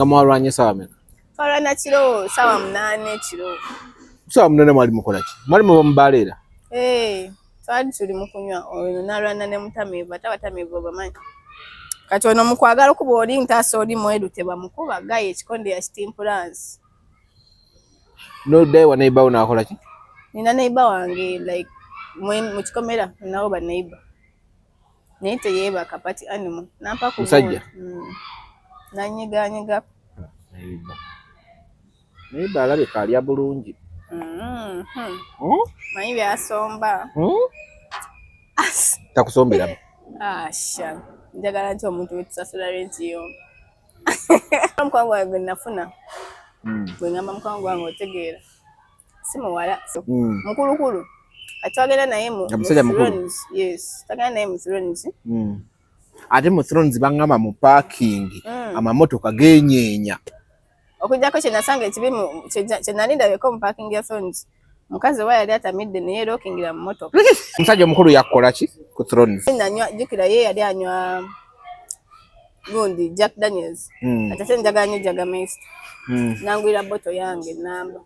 Mwarwanye sawa meka? Twarwana kiro sawa 8 kiro. Sawa 8 mwali mukola ki? Mwali muba mubalera? Twali tuli mukunywa ono nalwana ne mutamivu abatamivu bamanyi. Kati ono mukwagala kuba oli ntaso oli mwedu teba mukuba gaye kikonde ya stimulants. No day wa neighbor unakola ki? Nina neighbor wange like mu kikomera nabo ba neighbor. Nete yeba kapati animal nampa ku musajja. Nanyiga neighbor alabe kali ya bulungi. Manyi byasomba. Takusombera. Sha. Njagala nti omuntu wetusasula rent yo. Mukwangu wange nafuna. Bwe ngamba mukwangu wange otegeera. Simu wala. Mukulu. Atwagala naye mu Thrones. Yes. Twagala naye mu Thrones. Ate mu Thrones bangama mu parking. Amamotoka genyenya. Okujjako kye nasanga ekibimu kye nalinda beko mu parking ya Thrones. Mukazi wa yali atamidde naye lookingira mu motoka. Musajja mukulu yakola ki ku Thrones? Nanywa jukira ye yali anywa gundi Jack Daniels. Ate njagala nnyo Jagermeister. Nangwira bottle yange namba.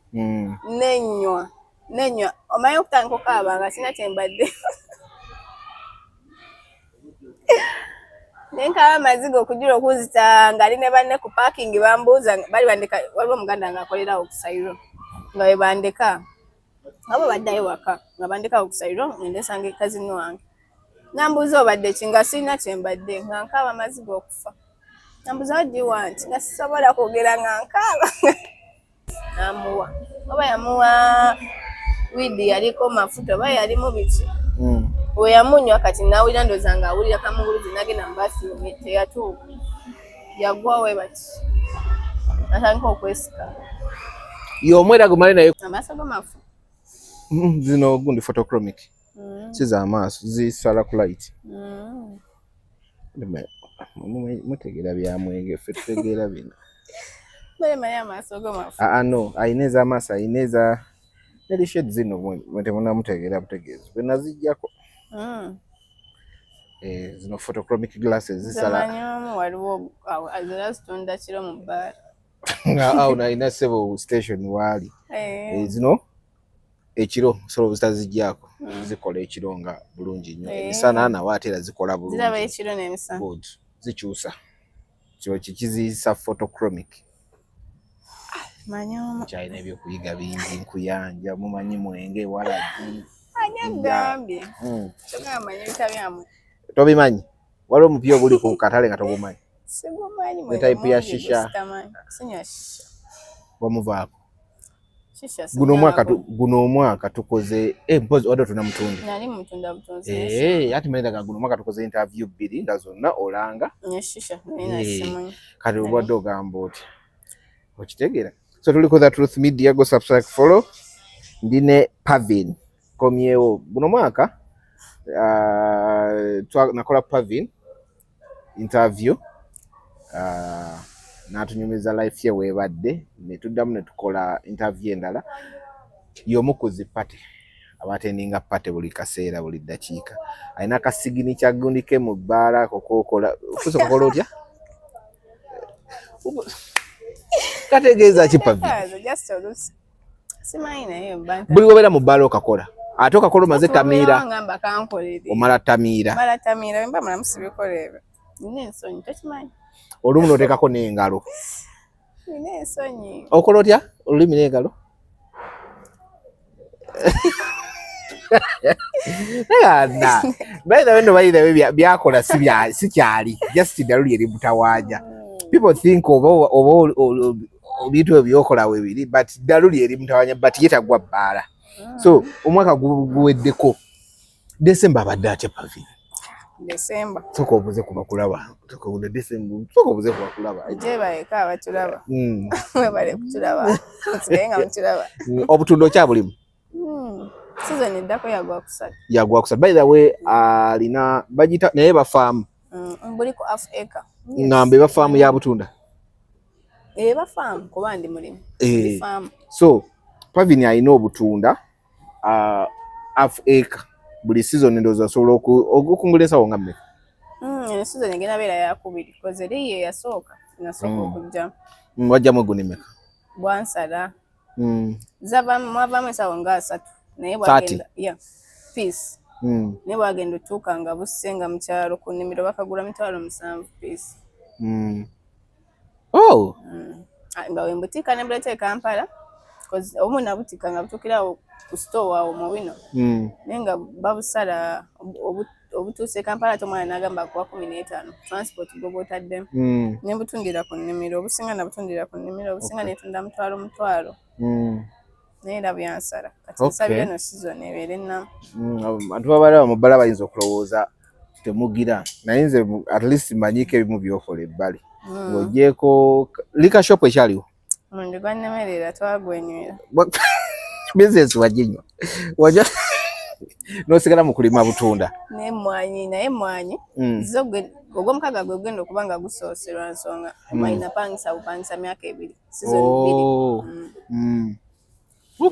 Nenywa. Omaye okutandika okukaaba nga sina kyembadde. Nenkaaba amaziga okujula okuzita nga ali ne banne ku parking bambuuza bali bandeka waliwo muganda nga akolera okusayiro. Nga we bandeka. Abo baddayo waka nga bandeka okusayiro ndesanga kazini wange. Nambuuza obadde kinga sina kyembadde nga nkaaba amaziga okufa. Nambuuza what do you want? Nga sisobola kwogera nga nkaaba. Namuwa. Oba yamuwa widi yaliko mafuta oba yalimu biki. We yamunywa kati nawulira ndoza nga awulira kamubulizi nagenda mu bathroom teyatuuka. Yagwa we bati. Natandika okwesika. Y'omwera gumale naye. Amaaso go mafu. Zino gundi photochromic. Siza amaaso zisala ku light. Mutegeera byamwenge ffe tutegeera bino. Bale maya amaaso go mafu. No, ayineza amaaso ayineza neri shade zino mwete munamutegeera butegeeza. Bwe zijjako. Zino photochromic glasses zisala. Zamanyomu waliwo azira zitunda kiro mu bar. Nga ina sebo station wali. Zino ekiro solo zitazijjako. Zikola ekiro nga bulungi nnyo. Emisana na waatera zikola bulungi. Ziraba ekiro n'emisana. Good. Zikyusa. Kiba kiziyisa photochromic. Manyomu. China ebyokuyiga bingi nkuyanja mumanyi mwenge walagi. Anyagambye. Kyogamba bitabyamu. Tobimanyi. Waliwo omupya oguli ku katale nga togumanyi. Sigumanyi mwe. Type ya shisha. Sinywa shisha. Wamuvaako. Shisha. Guno omwaka tukoze mpozi odo tunamutunda. Nali mutunda butonzi. Ati mwendaga guno omwaka tukoze interview 2 nga zonna olanga. Shisha. Nina simanyi. Kati obwadde ogamba oti. Okitegeera. So tuli ku The Truth Media, go subscribe, follow. Ndine Pavin. Komyewo. Guno mwaka nakola Pavin interview. Natunyumiza life ye webadde. Netuddamu netukola interview endala. Y'omukuzi pate. Abatendinga pate buli kaseera buli dakiika. Alina kasigini kya gundi ke mu bbala kokola. Fuso kokola otya? Kategeeza ki Pavin? Buli wobera mu bbala okakola. Ate okakola omaze tamiira. Omala tamiira. Mba mulamusibikoleebe. Nina ensonyi tokimanyi. Olumu noteekako n'engalo. Nina ensonyi. Okola otya? Olulimi n'engalo? By the way, nobody byakola si kyali. Just dalu yeri mutawaanya. People think of ebintu ebyokola webiri but dalu yeri mutawaanya but yetagwa bbala. So omwaka guweddeko December abadde atya Pavin? December. Soko obuze kuba kulaba. Soko obuze December. Soko obuze kuba kulaba. Jeba eka abatulaba. Bale kutulaba. Nsigenga mutulaba. Obutundo kyabulimu. Season eddako yagwa kusatu. Yagwa kusatu. By the way, alina bagita naye ba farm. Mbuli ku half acre. Ngambe ba farm ya butunda. Ba farm kuba ndi mulimu. Farm. So Pavin alina obutunda half acre. Buli season ndoza solo okukungulesa wonga mmeka. Season egena bera yakubiri koze liye yasooka nasooka okujja Wajjamu egunimeka. Bwansala. Mwavaamu esawo nga 3 naye bwagenda piece. Naye bwagenda otuuka nga busse nga mu kyalo ku nnimiro bakagula 7,000 piece. Oh! Nga wembutika ne buleeta e Kampala obumu nabutika nga butuukira awo ku store awo mu bino naye nga babusala obutuuse e Kampala ate omwana n'agamba akuwa 15 transport gwe bw'otaddemu ne butundira ku nnimiro obusinga nabutundira ku nnimiro obusinga netunda mutwalo naye era byansala kati nsabira eno season ebeere ennamu. Abantu babala mu bbala bayinza okulowooza temugira naye nze at least mmanyiiko ebimu byokola ebbali ng'ogyeko liquor shop ekyaliwo mundi gwannemerera twagwenywera business waginywa wajja n'osigala mu kulima butunda n'emmwanyi naye emmwanyi zo ogw'omukaga gwe gugenda okuba nga gusoose lwa nsonga emmwanyi napangisa bupangisa myaka 2 season 2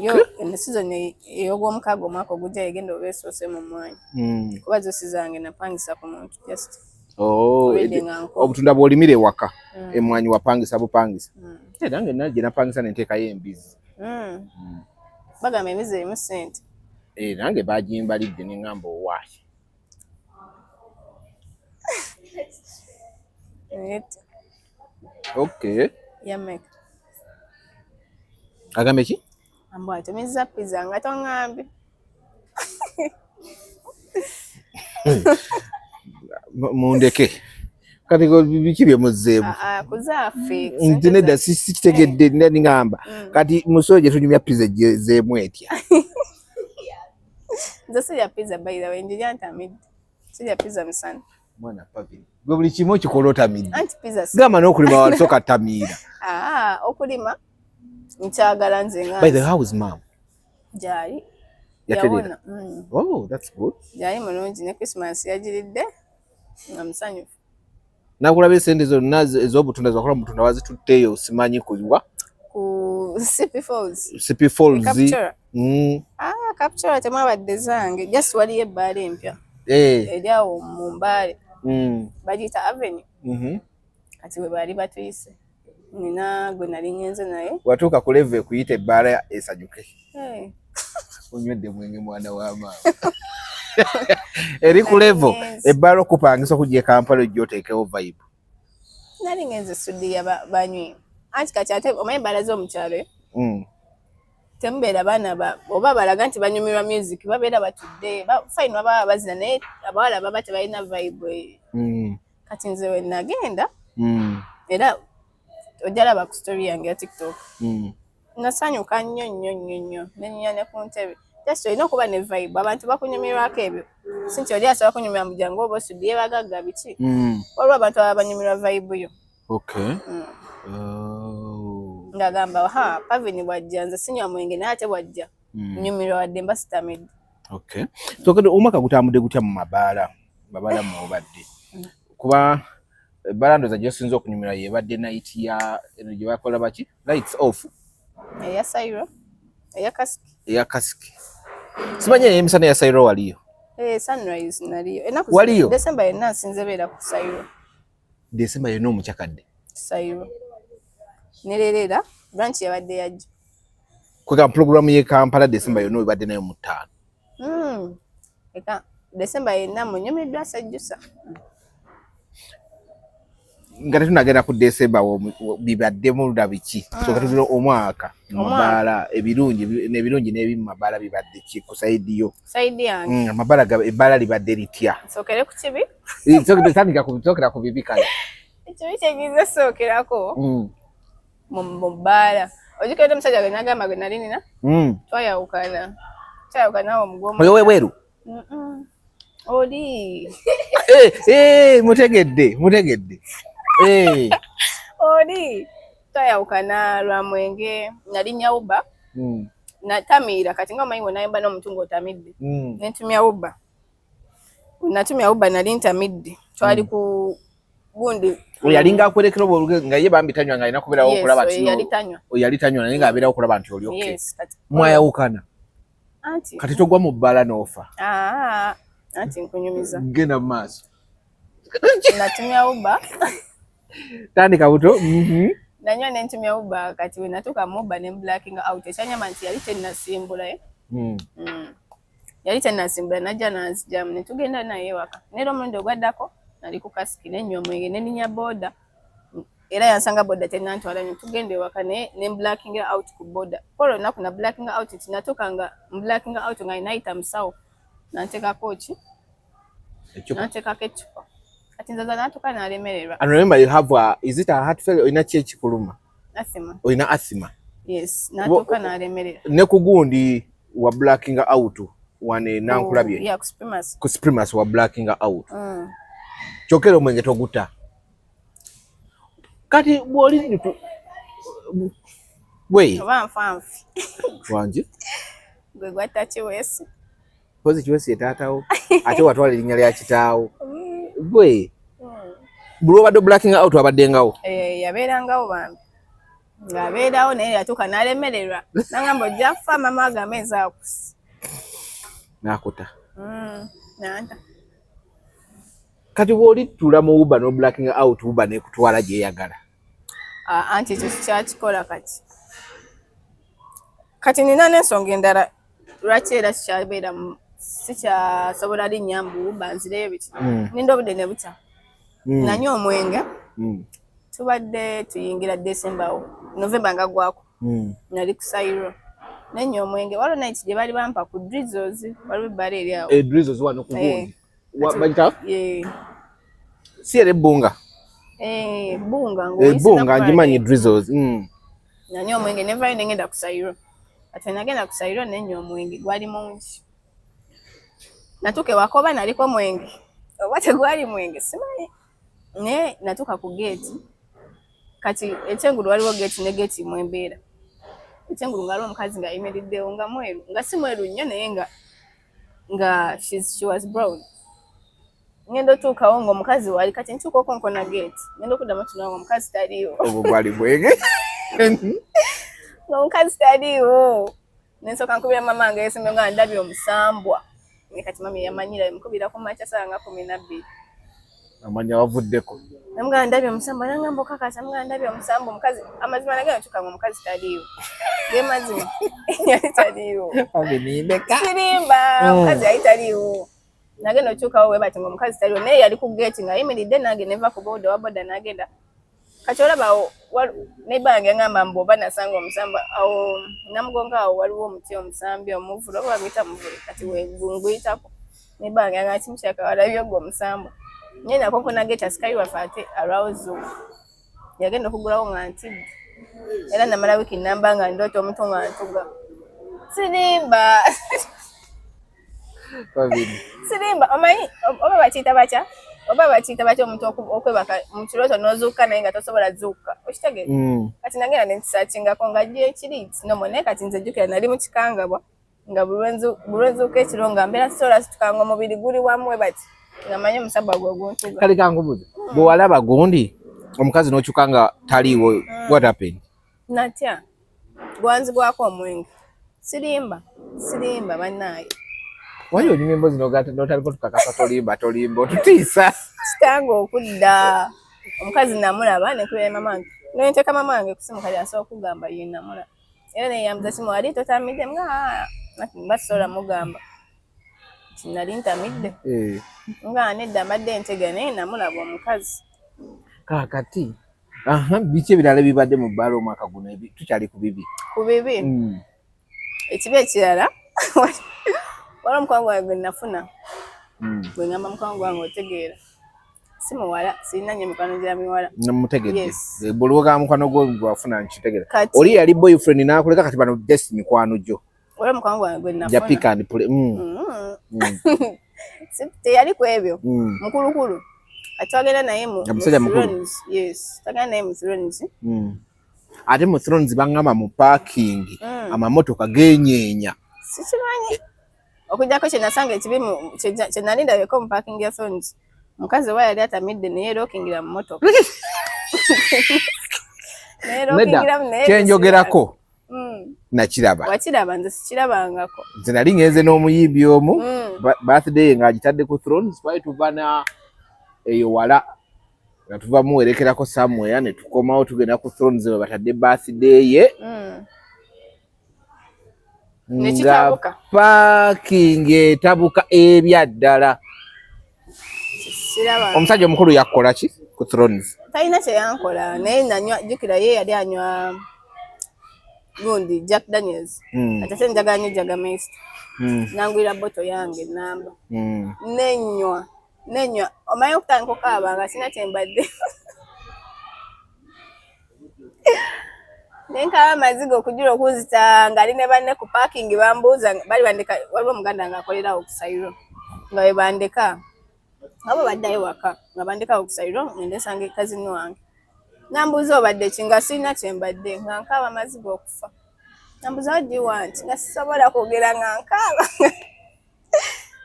yo eno season ey'ogw'omukaga omwaka ogujja egenda oba esoose mu mmwanyi kuba zosi zange napangisa ku muntu just obutunda bw'olimira ewaka emmwanyi wapangisa bupangisa nange nagye napangisa nenteekayo embizi bagamba embizi erimu ssente nange bagimbalidde neŋŋamba owaayi okay yameka agambe ki ambwa atumiza pizza nga toŋŋambye mundeke kati biki bye muzzeemu kuzaffe nti nedda sikitegedde niŋŋamba kati musoyo gye tunyumya pizza zeemu etya nze sirya pizza by the way njirya ntamidde sirya pizza misana mwana Pavin gwe buli kimu okikola otamidde anti pizza gamba n'okulima walisoka tamiira okulima nkyagala nze nga by the how is mom gyali yawona oh that's good gyali mulungi ne Christmas yagiridde nga musanyufu nakulaba esente zonna ez'obutunda zakola mu butunda wazitutteeyo simanyi kuliwa ku CP Falls Capture temwabadde zange just waliyo ebbaala empya eri awo mu Mbale bagiyita Avenue kati we baali batuyise nina gwe nali ngenze naye watuuka ku level ekuyita ebbaala esanyuke onywedde mwenge mwana wa maama eri ku level ebbaala okupangisa okujja e Kampala ojja oteekewo vibe nali ngenze Sudia banywi anti kati ate omanyi ebbaala z'omukyalo temubeera baana oba balaga nti banyumirwa music babeera batudde fine baba bazina naye abawala baba tebalina vibe kati nze we nagenda era ojalaba ku story yange ya TikTok nasanyuka nnyo nenyunya ne ku ntebe just olina okuba ne vibe abantu bakunyumirwako ebyo sinti oli asobola kunyumira mu jangu oba osudde bagagga biki waliwo abantu ababa banyumirwa vibe yo ngagamba Pavin bwajja nze sinywa mwenge naye ate bwajja nyumirwa wadde mba sitamidde so kati omwaka gutambudde gutya mu mabaala mwobadde kuba ebbaala ndoza gyosinza okunyumira yebadde night ya eno gye bakola baki lights off eya Sairo eya kasiki simanyi emisana ya Sairo waliyo sunrise naliyo waliyo December yenna nsinze beera ku Sairo December yenna omukyakadde Sairo nererera branch yabadde yajja kwega program ye Kampala December yonna ebadde nayo mu 5 eka December yenna munyumiddwa sajjusa nga tetunagenda ku December bibaddemu biki so kati omwaka mabaala ebirungi n'ebimu mabaala bibadde ki ku saidi yo saidi yange ebbaala libadde litya sokere ku kibi tandika ku bibi kale ekibi kyegiza sookerako mu bbaala ojikedde omusajja gwe nagamba gwe nali nina twayawukana awo mugomba oyo webweru oli mutegedde oli twayawukana lwa mwenge nali nyawuba natamiira kati nga omanyi wenayimba n'omutungo otamidde nentumya wuba natumya wuba nali ntamidde twali ku gundi oyalinga akwerekera nga ye bambi tanywa nga alina kubeerawo okulaba nti yali tanywa naye ng'abeerawo okulaba nti oli oke mwayawukana kati togwa mu bbaala n'ofa anti nkunyumiza genda mu maaso natumya wuba tandika buto nanyo nentumya Uber kati we natuka mu Uber ne blacking out ekyanyama nti yali tennasimbula yali tennasimbula najja nanzijjamu ne tugenda naye waka neera omulundi ogwaddako nali ku kasiki nennywa omwenge neninya boda era yansanga boda tennantwala ne tugenda ewaka ne blacking out ku boda polo naku na blacking out nti natuka nga blacking out nga nayita musawo nanteekako ki nanteekako eccupa kati nzaza natuka nalemererwa. And remember you have is it a heart failure oyina ki ekikuluma? Asthma. Oyina asthma? Yes, natuka nalemererwa. Ne kugundi wa blacking out wane nankulabye. Yeah, ku Sprimas wa blacking out. Chokero omwenge toguta. Kati bwoli we vanfanfi wanje gwe gwatta Kiwesi pozi Kiwesi etatawo ate watwala erinnya lya kitaawo gwe bulo bado blacking out abaddengawo yabeerangawo bambi ng'abeerawo naye yatuuka n'alemererwa nangamba ojjaffa mama agambe enzaakusi n'akuta nanta kati bw'oli tula mu Uber no blacking out Uber nekutwala gyeyagala anti ekyo kikyakikola kati nina n'ensonga endala lwaki era kikyabeera sikyasobola linnya mbu Uber nzireyo biki ninda obudde ne bukya nanywa omwenge tubadde tuyingira December November nga gwako nali ku Sairo nennywa omwenge waliwo night gye bali bampa ku Drizzles waliwo ebbala eri awo Drizzles wano ku gundi bagita si ere Bunga Bunga ngimanyi Drizzles nanywa omwenge nevayo nengenda ku Sairo ate nagenda ku Sairo nennywa omwenge gwali mungi natuke wakoba naliko mwenge oba tegwali mwenge simanyi ne natuka ku gate kati ekyengulu waliwo gate ne gate mwembeera ekyengulu ngaliwo omukazi nga ayimiriddewo nga mweru nga si mweru nnyo naye nga she was brown ngendo tuukawo ng'omukazi wali kati ntuuka okonkona gate ngendo okuddamu tunawo omukazi taliiwo ogwo gwali mwenge ng'omukazi taliiwo nensooka nkubira mama nga yesimbe nga ndabye omusambwa kati mami yamanyira mukubira ku makya saa nga 12 amanya wavuddeko namugamba ndabye omusambwa nangamba okakasa namugamba ndabye omusambwa omukazi amazima nagenda ntuuka omukazi taliiwo ge mazima yali taliiwo sirimba omukazi yali taliiwo nagenda okyukawo we bati ng'omukazi taliiwo naye yali ku gate nga ayimiridde nange neva ku boda wa boda nagenda kati olabawo nebange yangamba mbu oba nasanga omusambwa awo namugonga awo waliwo omuti omusambi omuvule oba baguyita muvule kati wenguyitako nebange yangamba kimukyaka walabye ogwo omusambwa naye nakonkona gate asikayi waffe ate alwawozo yagenda okugulawo nga ntidde era namala wiiki namba nga ndoota omutu nga ntuga sirimba sirimba omanyi oba bakiyita batya oba bakiyita batya omuntu okwebaka mu kirooto n'ozuuka naye nga tosobola zuuka okitegeeza kati nagenda nenkisaakingako nga gye ekiri kinomo naye kati nze jjukira nali mu kikangabwa nga bulwenzuuka ekiro nga mbeera sisobola situkanga omubiri guli wamu bati nga manyi omusabba gwe guntuga kale kankubuuza bwe walaba gundi omukazi n'okyuka nga taliiwo what happened natya gwanzigwako omwenge sirimba bannaaye wali onyuma emboozi n'otaliko tukakasa tolimba otutiisa kitanga okudda omukazi namulaba nekubira mamange nenteeka mamange kusimu kali asobola okugamba ye namulaba era neyambuza simu wali totamidde nga basobola mugamba nti nali ntamidde nga nedda mbadde ntega naye namulaba omukazi kakati biki ebirala ebibadde mu bbaala omwaka guno tukyali ku bibi ekibi ekirala wala omukwano gwange gwe nafuna gwe ngamba mukwano gwange otegeera si muwala sirina nnyo mikwano gira miwala namutegedde buli wogamba mukwano gwo gwafuna nkitegeera oli yali boyfriend n'akuleka kati bano just mikwano gyo wala omukwano gwange gwe nafuna ja pick and play teyali ku ebyo mukulukulu atwagenda naye tagenda naye mu Thrones ate mu Thrones bangamba mu parking amamotoka genyeenya sikimanyi okujjako kyenasanga ekibi kyenali ndabeko mu parking ya Thrones mukazi oba yali atamidde naye lookingira mu motoka kyenjogerako nakiraba wakiraba nze sikirabangako nze nali ngenze n'omuyimbi omu birthday ng'agitadde ku Thrones twali tuva na eyo wala nga tuva muwerekerako somewhere ne tukomawo tugenda ku Thrones we batadde birthday ye nga parking etabuka ebyaddala. Omusajja omukulu yakola ki ku Thrones? Talina kye yankola naye jjukira ye yali anywa gundi Jack Daniels ate njagala nnyo Jagermeister nangwira botto yange namba nenywa omanyi okutandika okukaaba nga sina kyembadde nenkaaba amaziga okujula okuzita ngaali ne banne ku parking bambuuza bali bandeka waliwo omuganda nga akolerawo okusayiro nga we bandeka abo baddayo waka nga bandekawo okusayiro ngende nsanga kazini wange nambuuza obadde ki nga sirina kyembadde nga nkaaba amaziga okufa nambuuza what do you want nga sisobola kwogera nga nkaaba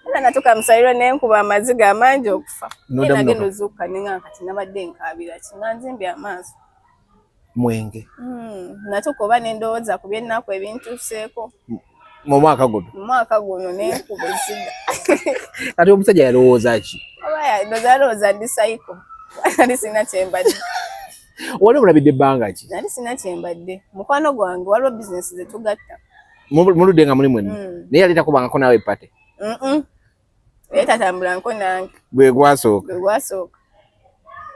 era natuka musayiro nenkuba amaziga amangi okufa nagenda ozuukuka nenga kati nabadde nkaabira ki nga nzimbye amaaso mwenge natuka oba nendowooza ku byennaku ebintuuseeko mu mwaka guno nenkuba eziga kati omusajja yalowooza ki? Oba yalowooza ndi sayiko nali sina kyembadde. Wali mulabidde ebbanga ki? Nali sina kyembadde. Mukwano gwange waliwo bizinesi ze tugatta. Muludde nga muli mwenna naye yali takubangako naawe epate? Naye tatambulangako nange. Gwe gwasooka?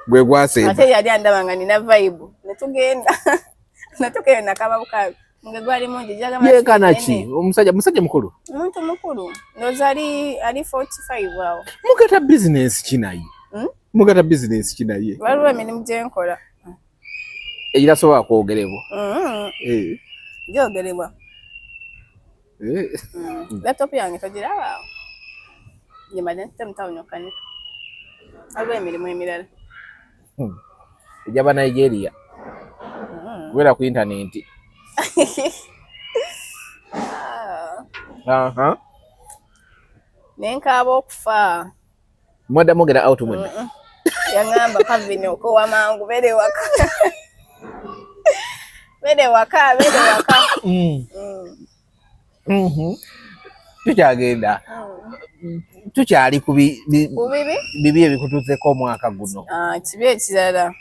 Gwe gwasemba? Ate yali andaba nga nina vibe ne tugenda natukeyo nakaba bukaabi nga gwali mungi yeekana ki? Omusajja mukulu? Omuntu mukulu ndowooza ali 45 awo. Mugata bizinesi ki naye? Mugata bizinesi ki naye? Waliwo emirimu gye nkola egirasobola kwogerebwa? Gyogerebwa. Laptop yange togiraba awo gyembadde ntute mutawuni okanika waliwo emirimu emirala egyaba Nigeria kubera ku intaneti. Nenkaaba okufa. Mwadda mwogera out mwenna? Yaŋŋamba Kavin okowa mangu beere waka. Beere waka. Tukyagenda tukyali ku bibi ebikutuuseko omwaka guno. Kibi ekirala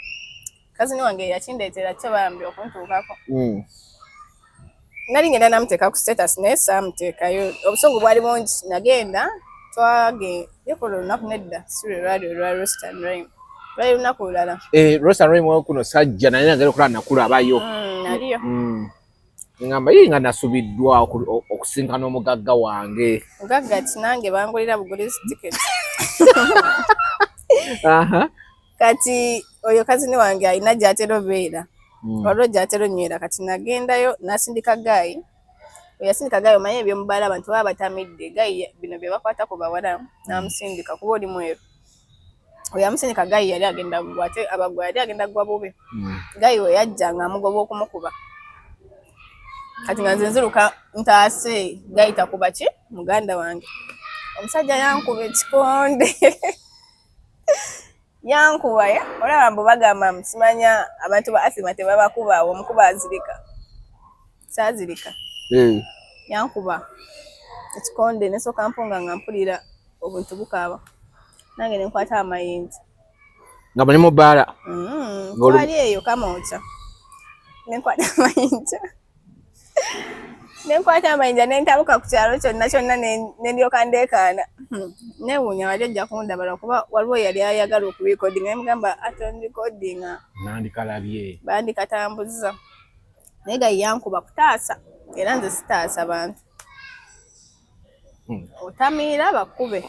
kazini wange yakindeetera kyo bambi okuntuukako. Nali ngenda namuteeka ku status naye saamuteekayo obusungu bwali bungi nagenda yekola olunaku nedda si lwe lwali olwa Roast and Rhyme lwali lunaku lulala. Roast and Rhyme wakuno sajja naye nagenda okulaba nakulabayo. Naliyo ngamba nga nasubiddwa okusinkana omugagga wange. Mugagga ki nange bangulira bugulizi ticket. Kati oyo kazini wange alina gy'atera obeera waliwo gy'atera onywera kati nagendayo nasindika gayi yasindika gayi omanye ebyomubaala abantu baba batamidde gayi bino bye bakwata ku bawala namusindika kuba oli mweru oyo amusindika gayi yali agenda gwa ate abagwa yali agenda gwa bube gayi we yajja nga amugoba okumukuba kati nga nze nziruka ntaase gayi takuba ki muganda wange omusajja yankuba ekikonde yankuba olaba mbu bagamba simanya abantu ba asima tebabakuba omukuba azirika saazirika yankuba ekikonde nesooka mpunga nga mpulira obuntu bukaaba nange nenkwata amayinja nga muli mu bbaala twali eyo kamooca nenkwata amayinja nentabuka ku kyalo kyonna nendyoka ndeekaana newuunya wali ojja kundabala kuba waliwo yali ayagala okubikodinga nemugamba atondikodinga nandikalabye bandikatambuza naye gayi yankuba kutaasa era nze sitaasa bantu otamiira bakube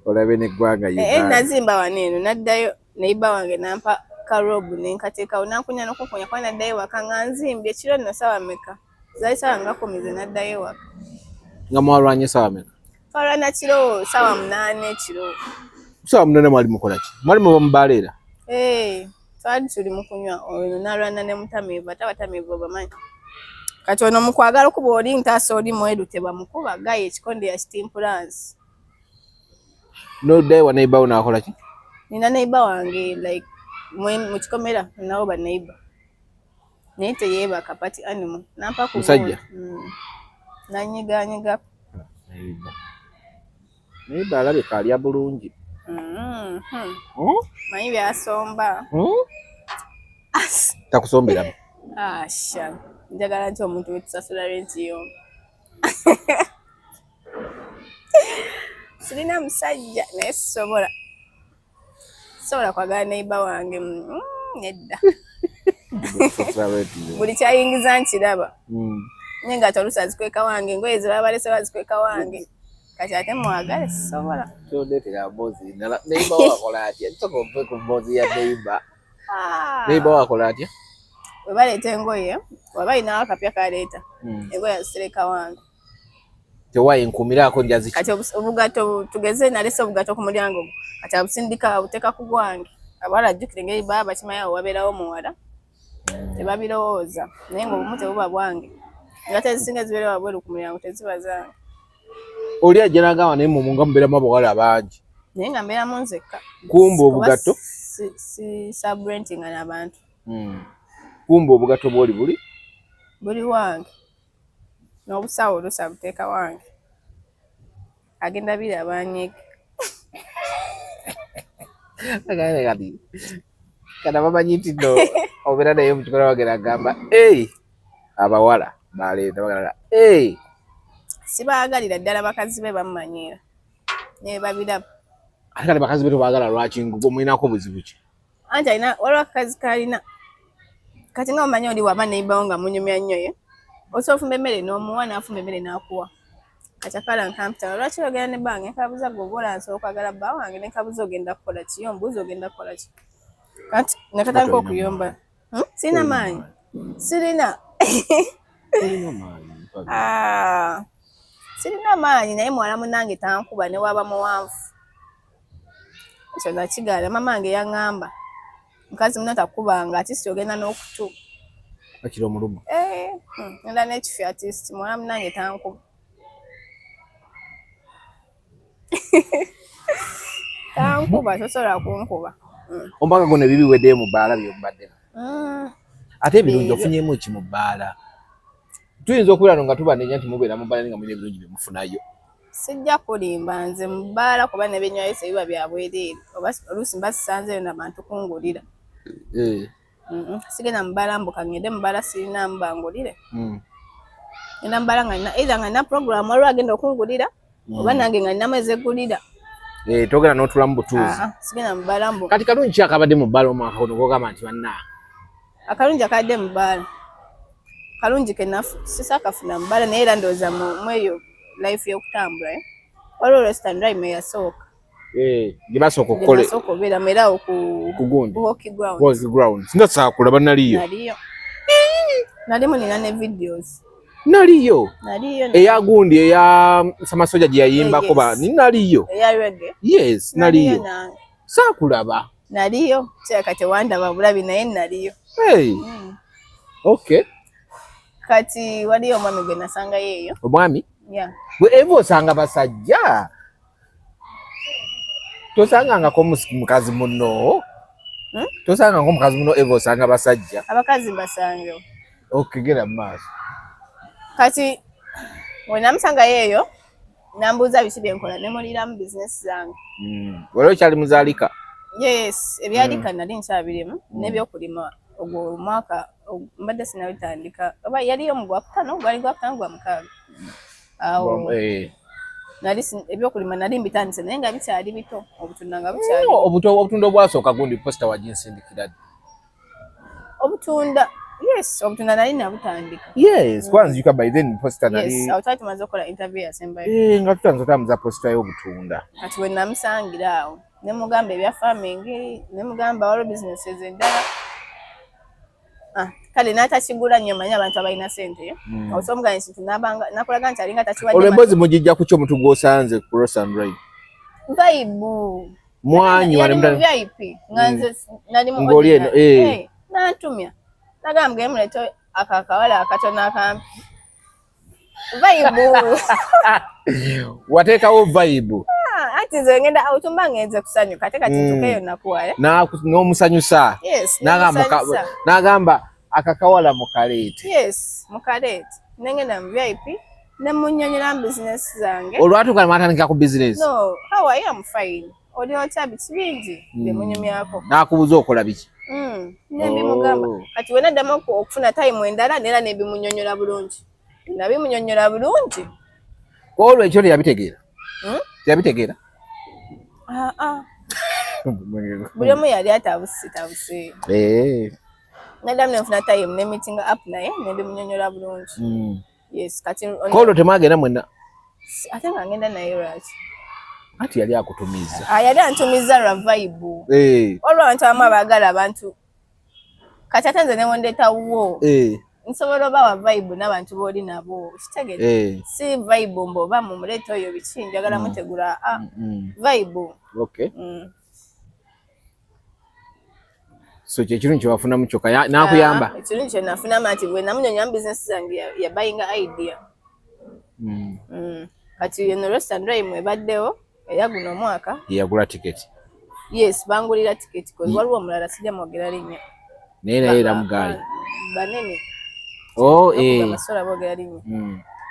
olabe neggwanga nazimba wano eno naddayo neiba wange nampa karobu nenkateekawo nankunya nokunkunya kwa naddayo waka nga nzimbye ekiro nno sawa meka zaali sawa nga 10 ze naddayo waka nga mwalwanye sawa meka? Twalwana kiro sawa 8 kiro. Sawa 8 mwali mukola ki? Mwali muba mubaala era? Twali tuli mu kunywa ono nalwana ne mutamiivu ate abatamiivu obamanyi kati ono mu kwagala okuba oli ntaasa oli mweru tebamukuba gayi ekikonde ya kitimpulansi. Noddayo wa neighbor wo naakola ki? Nina neighbor wange like mu kikomera nabo ba neighbor naye teyeebaka pati animal nampa ku musajja nanyiganyiga Neiba alabika alya bulungi. Manyi byasomba. Takusombera. Asha. Njagala nti omuntu wetusasula renti yo. Sirina musajja naye sobola kwagala neiba wange nedda. Buli kyayingiza nkiraba. Naye nga tolusa azikweka wange engoye ze baba balese bazikweka wange. Kati ate mwagale sobola. Kyondeetera mboozi ndala. Neiba wakola atya? Nsooka ompe ku mboozi ya neiba. Neiba wakola atya? We baleeta engoye, waba alinawo akapya kaleeta. Engoye azitereka wange. Tewaye nkumirako njazi. Kati obugato tugeze nalese obugato ku mulyango. Kati abusindika abuteka ku gwange. Abala ajjukira engeri baba bakimanyi awo wabeerawo muwala. Tebabirowooza. Naye ng'obumu tebuba bwange. Engata ezisinga zibeera wabweru ku mulyango teziba zange. Oli ajja n'agamba naye mmwe nga mubeeramu abawala bangi. Naye nga mbeeramu nzekka. Kumba obugato? Si subrentinga n'abantu. Kumba obugato bw'oli buli? Buli wange. N'obusawo oluusi abuteeka wange. Agenda biraba anyeege. Kana bamanyi nti nno obeera naye omukyala wagera agamba abawala baleeta bagala sibaagalira ddala bakazi be bammanyira naye babiraba. Ate kale bakazi be tobaagala lwaki? Ngugwo mulinako buzibu ki? Anti alina waliwo akazi kalina kati nga omanyi oli waba neibawo nga munyumya nnyo ye osobola ofumba emmere n'omuwa n'afumba emmere n'akuwa. Kati akala nkampita lwaki ogenda ne bbange nkabuza gwe obola nsobola okwagala bba wange ne nkabuza ogenda kukola ki yo mbuuza ogenda kukola ki. Kati nakatandika okuyomba. Sirina maanyi. Sirina maanyi naye muwala munnange tankuba ne waba muwanvu. Ekyo nakigaala mama wange yaŋŋamba mukazi muno takubanga ati ogenda n'okutu. Akiri omuluma. Ngenda n'ekifi ati muwala munnange tankuba. Tankuba tosobola kunkuba. Ompaka gona ebibi weddeyo mu bbaala by'omubaddemu. Ate ebirungi ofunyemu ki mu bbaala? Tuyinza okubeera nga tubanenya nti mubeera mu bbaala nga mulina ebirungi bye mufunayo. Sijja kulimba nze mu bbaala kuba n'ebyenywayo biba bya bwereere. Oba oluusi mba sisanzeeyo n'abantu kungulira. Sigenda mu bbaala mbuka ngende mu bbaala sirinamu bangulire. Ngenda mu bbaala nga nina puroguramu waliwo agenda okungulira oba nange nga ninamu ezeggulira. Togenda n'otulamu butuuzi. Sigenda mu bbaala mbuka. Kati kalungi ki akabadde mu bbaala omwaka guno gw'ogamba nti bannaa? Akalungi akadde mu bbaala kalungi sisaakafuna mu bbaala naye era ndowooza mu eyo life y'okutambula waliwo restaurant drive eyasooka gye basooka okukola basooka obeeramu era awo ku hockey ground. Singa saakulaba naliyo nalimu nina ne videos naliyo eya gundi eya Samasoja gye yayimbako naliyo eya reggae. Yes, naliyo saakulaba naliyo kyaka tewandaba bulabi naye naliyo. Okay. Kati waliyo omwami gwe nasangayo eyo. Omwami? Gwe eva osanga basajja tosangangako mukazi muno? Tosangangako mukazi muno eva osanga basajja? Abakazi basangewo. Okay, gera mu maaso. Kati we namusangayo eyo nambuuza biki byenkola ne muliramu bizinesi zange. Waliwo kyali muzaalika? Yes, ebyalika nali nkyabirimu n'ebyokulima ogwo omwaka mbadde sinabitandika oba yaliyo mu gwakutano gwali gwakutano gwa mukaaga. Awo nali ebyokulima nali mbitandise naye nga bikyali bito obutunda nga bukyali obutunda obwasooka gundi posta waginsindikira ddi? Obutunda nali nabutandika. Kwanza yuka by then posta nali awo twali tumaze okukola interview yasembayo nga tutanze otambuza posta y'obutunda. Kati we namusangira awo ne mugamba ebya farming ne mugamba waliwo businesses endala. Kale n'atakigula nnyo manyi abantu abalina ssente osomuganya kintu nakulaga nti alinga takiwadde. Olw'emboozi mugijja ku kyo omuntu gw'osanze ku Ross and Ride? Vibe mwanyi wali mu VIP nga nze nali mu ng'oli eno n'antumya nagamba mugende muleete akakawala akatono akampi. Vibe wateekawo vibe ati nze ngenda autumba ngenze kusanyuka ate kati ntukeyo nakuwaya n'omusanyusa n'agamba akakawala mukaleete. Mukaleete nengenda mu VIP ne munnyonnyola business zange. Olwatuuka mwatandika ku business? No, how I am fine. Oli otya biti bingi bye munyumyako. N'akubuza okola biki? Nebimugamba. Kati wena ddamu okufuna time endala neera nebimunnyonnyola bulungi. Nabimunnyonnyola bulungi. Olwekyo teyabitegeera? Teyabitegeera? Buli omu yali atabuse. Naddamu nenfuna time ne meeting up naye nebimunnyonnyola bulungi. Yes, kati olwo temwagenda mwenna? Ate nga ngenda naye lwaki? Ati yali akutumiza. Yali antumiza lwa vibe. Olwo abantu abamu abaagala abantu. Kati ate nze ne wondeetawo. Nsobola obawa vibe n'abantu booli nabo. Kitegedde? Si vibe mboba mumuleeta oyo biki njagala mutegula. Vibe. Okay. So kyekirungi kye wafunamu kyokka n'akuyamba? Ekirungi kye nafunamu nti bwe namunyonyola business zange yabayinga idea. Kati eno Rest Dry mwebaddewo era guno omwaka. Yagula tiketi? Yes, bangulira tiketi because waliwo omulala sijja mwogera linnya. Naye era mugaali? Banene. Amasola boogera linnya.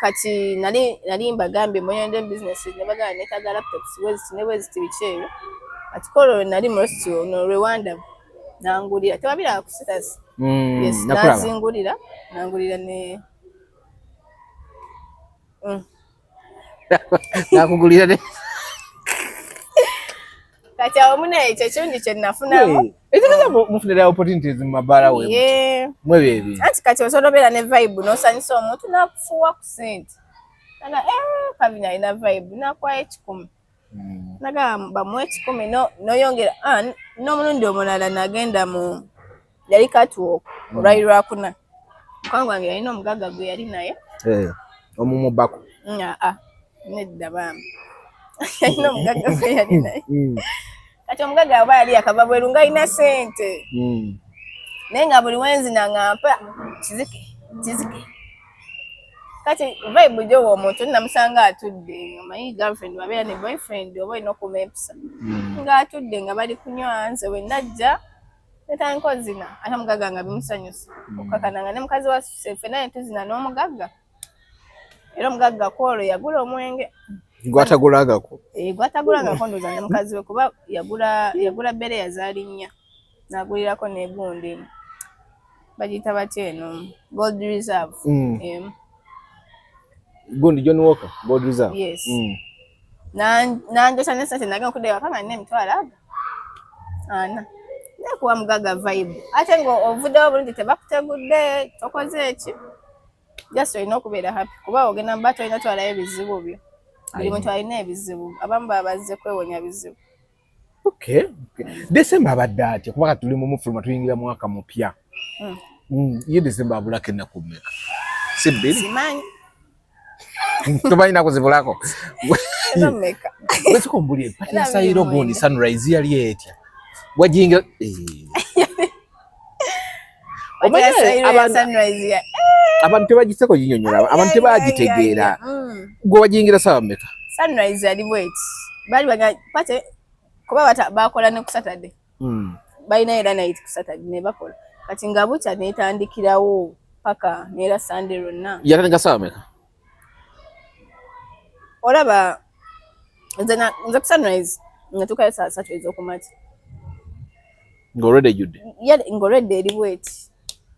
Kati nali mbagambye muyonde business ne bagamba neetaaga laptops ne bweziti biki ebyo. Kati kolwo nali mu restaurant no Rwanda nangulira tewabira ku status. Yes, nazingulira nangulira ne nakugulira ne kati awo mune ekyo kirungi kye nafunamu. Ekyo mufunira opportunities mu mabaala we. Mwebeebi. Anti kati osobola obeera ne vibe n'osanyusa omuntu n'akufuuwa ku ssente. Naga Kavin alina vibe n'akuwayo 10. Naga bamuwe 10 n'oyongera. N'omulundi omulala nagenda mu yali catwalk olwali lwakuna. Mukwano gwange yalina omugagga gwe yali naye. Omumubbako? Nedda bambi. Yalina omugagga gwe yali naye. Kati omugagga oba yali akava bweru ng'alina ssente. Naye nga buli wenzi naŋŋampa kizike. Kati vibe gyowa omuntu namusanga atudde omanyi girlfriend babeera ne boyfriend oba olina okuba empisa. Ng'atudde nga bali kunywa nze we najja netandika ozina ate omugagga nga bimusanyusa. Okkakananga ne mukazi wa ffenna ne tuzina n'omugagga. Era omugagga kwolwo yagula omwenge. Gwatagulangako? Gwatagulangako ndowooza ne mukazi we kuba yagula bere yazaali nnya. N'agulirako n'egundi emu. Bagiyita batya eno? Gold Reserve. Gundi John Walker, Gold Reserve? Yes. Nanjosa ne sente nagenda okudda ewaka nga nina emitwalo 40. Nekuwa mugagga vibe. Ate ng'ovuddewo bulungi tebakutegudde tokoze eki. Just olina okubeera happy. Kuba ogenda mu bato olina twalayo ebizibu byo. Buli muntu alina ebizibu. Abamu baba bazze kwewonya bizibu. Okay. December abadde atya kuba tuli mu mufuluma tuyingira mwaka mupya. Ye December abulako ennaku mmeka? Si bbiri? Simanyi. Tumanyi ennaku zibulako? Mmeka? Wekikumbulye pati ya Sayiro Gondi Sunrise yali etya? Wajingira abantu tebagiteko ginyonyola, abantu tebagitegeera. Gwe wajingira ssaawa mmeka? Sunrise yali bweti. Bali pate kuba bakola ne ku Saturday. Balina era night ku Saturday ne bakola. Kati nga bukya neetandikirawo paka neera Sunday lwonna. Yatandika ssaawa mmeka? Olaba nze ku Sunrise natuukayo saa 3 ez'okumakya. Ng'olwedde ejjudde? Ng'olwedde eri bweti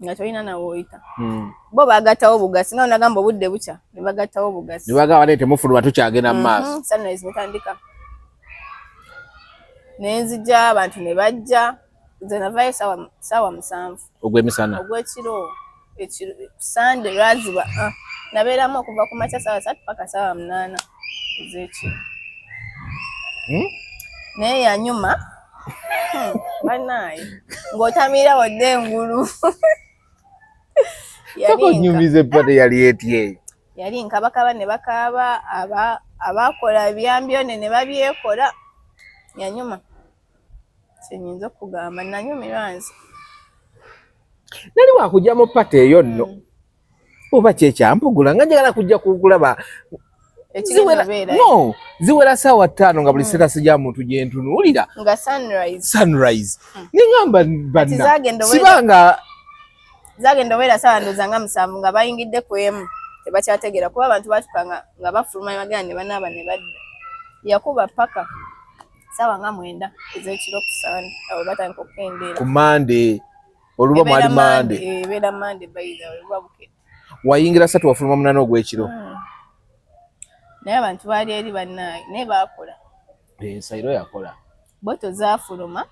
nga tolina nawe oyita. Bo baagattawo bugasi nga nagamba obudde bukya ne bagattawo bugasi. Ne bagamba nti temufuluma tukyagenda mu maaso. Sunrise netandika. Ne nzija abantu ne bajja. Nze navaayo ssaawa 7. Ogw'emisana? Ogw'ekiro. Sunday lwaziba. Nabeeramu okuva ku makya ssaawa 3 paka ssaawa 8 ez'ekiro. Naye yanyuma bannaaye ng'otamiira wadde engulu. Nyumiza epate yali etye? Yali nkabakaba ne bakaaba abaakola ebyambyone ne babyekola. Yanyuma. Kyenyinza okugamba nanyumirwa nze. Nali wakujja mu pate eyo nno. Oba kyekyampugula nga njagala kujja kukulaba. No, ziwera ssaawa 5 nga buli sitasi gya muntu gye ntunuulira. Nga Sunrise. Nengamba banna. Sibanga zagenda owera ssaawa ndowooza nga 7 nga bayingidde ku emu. tebakyategeera kuba abantu batukanga nga bafuluma bagenda ne banaaba ne badda. Yakuba paka ssaawa nga 9 ez'ekiro ku Sande abo batandika okukendeera ku Mande oluba mwali Mande ebeera Mande bayiza oluba bukedde wayingira 3 wafuluma 8 ogw'ekiro naye abantu baali eri bannaayi naye baakola Sayiro yakola boto zaafuluma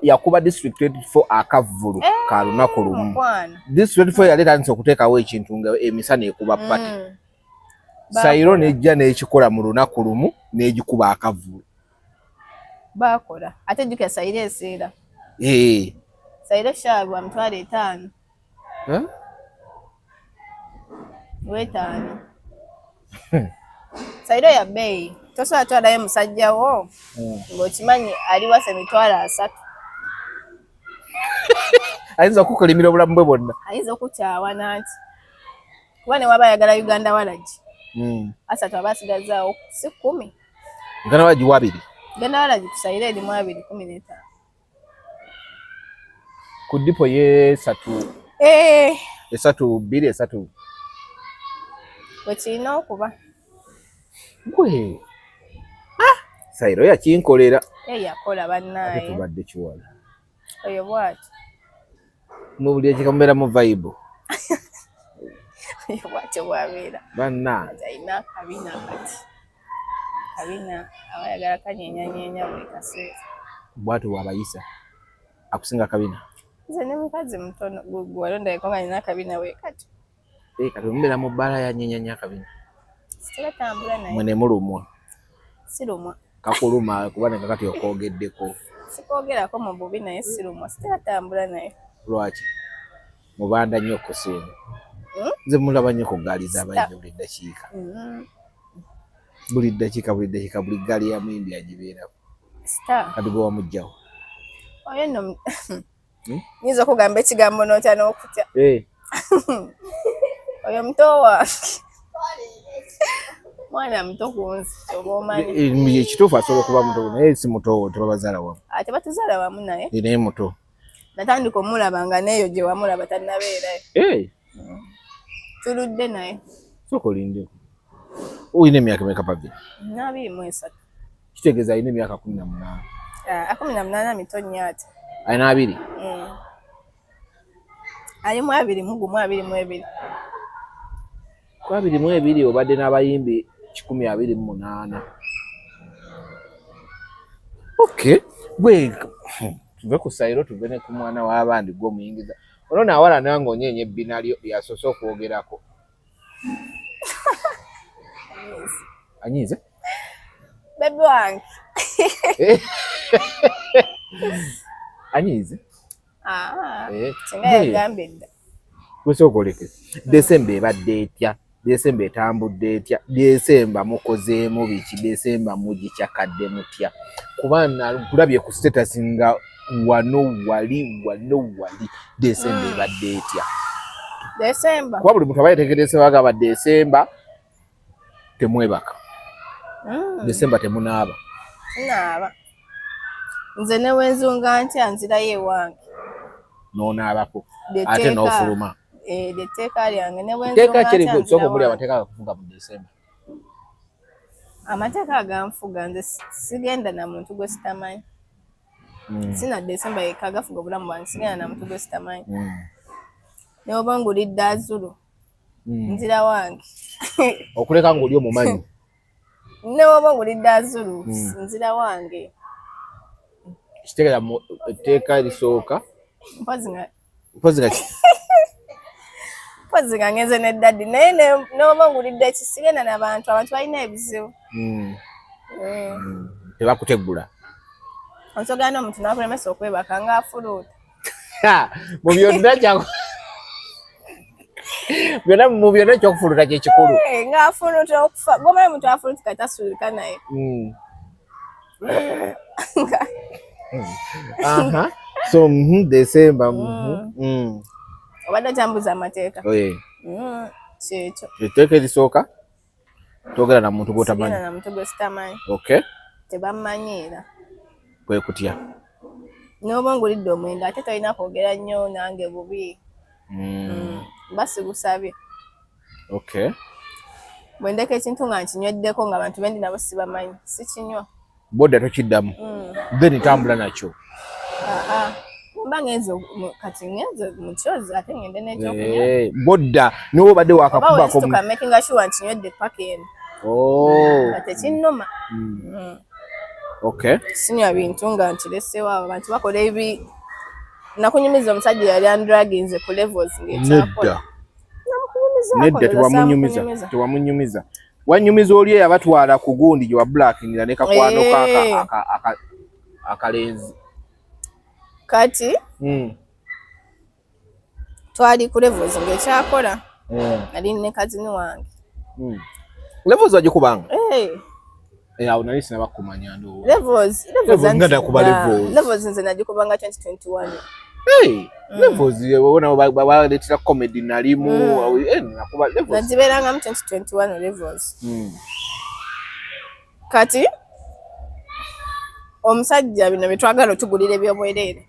yakuba district 24 akavulu ka lunaku lumu district 24 yali etandise okuteekawo ekintu nga emisana ekuba pati Sayiro nejja n'ekikola mu lunaku lumu n'egikuba akavulu baakola ate jjukira Sayiro eseera Sayiro shaabu amitwalo 5 w'etaano Sayiro ya bbeeyi tosobola twalayo musajja wo ng'okimanyi ali wasa emitwalo 3 ayinza okukolimira obulamu bwe bwonna ayinza okukyawa nanti kuba ne waba ayagala Uganda walagi asatu aba asigazaawo si 10 Uganda walagi wa 2 Uganda walagi ku Sayiro erimu 2 15 ku dipo ye 3 2 wekirina okuba gwe Sayiro yakinkolera yakola bannaaye tubadde kiwala oyo bwati mu buli ekikamubeera mu vibe oyo bwatyo bwabeera bannange alina akabina kati kabina abayagala kanyenyanyenya buli kaseera bwati wabayisa akusinga kabina nze ne mukazi mutono gwalondayeko nga nina akabina we kati kati mubeera mu bbaala yanyenyanya kabina sitratambula naye mwene mulumwa sirumwa kakuluma kuba ne kakati okoogeddeko sikoogerako mu bubi naye sirumwa sitratambula naye lwaki mubanda nnyo okusinga nze mulaba nnyo ku gaali z'abayimbi buli ddakiika buli gaali ya muyimbi agibeerako kati gwe wamugjawo oyo nno nyinza okugamba ekigambo n'otya n'okutya oyo muto wange mwana muto kunzi oba omanyi ekituufu asobola okuba muto naye si muto tebabazaala wamu ate batuzaala wamu naye naye muto natandika omulaba nga neeyo gye wamulaba tannabeerayo tuludde naye sooka olinde oyina emyaka emeka pavi 23 kitegeeza alina emyaka 18 18 mito nnyo ate alina 2 alimu 2 mugumu 22 ku 22 obadde n'abayimbi 128 okay gwe tuve ku Sayiro tuve ne ku mwana w'abandi gwe omuyingiza ono naawala nawe ng'onyeenye ebbina lyo lyasoose okwogerako anyiize bebi wange anyiize singa yagambye dda gwesooka oleke Desemba ebadde etya Desemba etambudde etya Desemba mukozeemu biki Desemba mugikyakadde mutya kuba kulabye ku status nga wano wali Desemba ebadde etya Desemba kuba buli muntu aba yetegerese bagamba Desemba temwebaka Desemba temunaaba naaba nze ne wenzunga ntya nzirayo ewange n'onaabako ate n'ofuluma etteeka lyange ne etteeka kiri sooka omuli amateeka agakufuga mu Desemba amateeka aganfuga nze sigenda na muntu gwe sitamanyi sina Desemba yekka agafuga obulamu bwange sigenda na muntu gwe sitamanyi ne oba ngulidde Azulu nzira wange okuleka ng'oli omumanyi ne oba ngulidde Azulu nzira wange kitegeeza mu etteeka erisooka mpozi nga ngenze ne daddi naye n'oba ngulidde ekisigenda n'abantu balina ebizibu tebakuteggula ontogana omuntu n'akulemesa okwebaka ng'afuluuta mu byonna mu byonna ekyokufuluta kye kikulu ng'afuluuta okufa gomaye omuntu afuluuti kati asuulika naye so Desemba obadde otambuza amateeka kyekyo etteeka erisooka togera na muntu gw'otamanyi na muntu gwe sitamanyi tebammanyiira kwe kutya n'oba ngulidde omwenge ate tolina kwogera nnyo nange bubi basigusabye Okay. Bwendeka ekintu nga nkinyweddeko nga abantu bendi nabo sibamanyi sikinywa. Boda tokiddamu. Then tambula nakyo. Mba ngenze kati ngenze mu kyozi ate ngende n'ekyokunywa. Boda niwo badde wakakubako. Oba making sure nkinywedde paka eno. Ate kinnuma. Okay. Sinywa bintu nga nkiresewo abo abantu bakola ebi nakunyumiza omusajja yali andraginze ku levels ng'ekyakola. Nedda tewamunyumiza. Wanyumiza oli eyabatwala ku gundi gye wa blackingira ne kakwano akalenzi. Kati twali ku levels ng'ekyakola. Nali ne kazini wange. Levels wagikubanga? Awo nali sinabakumanya ndo. Levels ngada kuba levels. Levels nze nagikubanga 2021. Levels wabona baletera comedy nalimu nakuba levels. Naziberanga mu 2021 levels. Kati omusajja bino bitwagala otugulira ebyobwerere.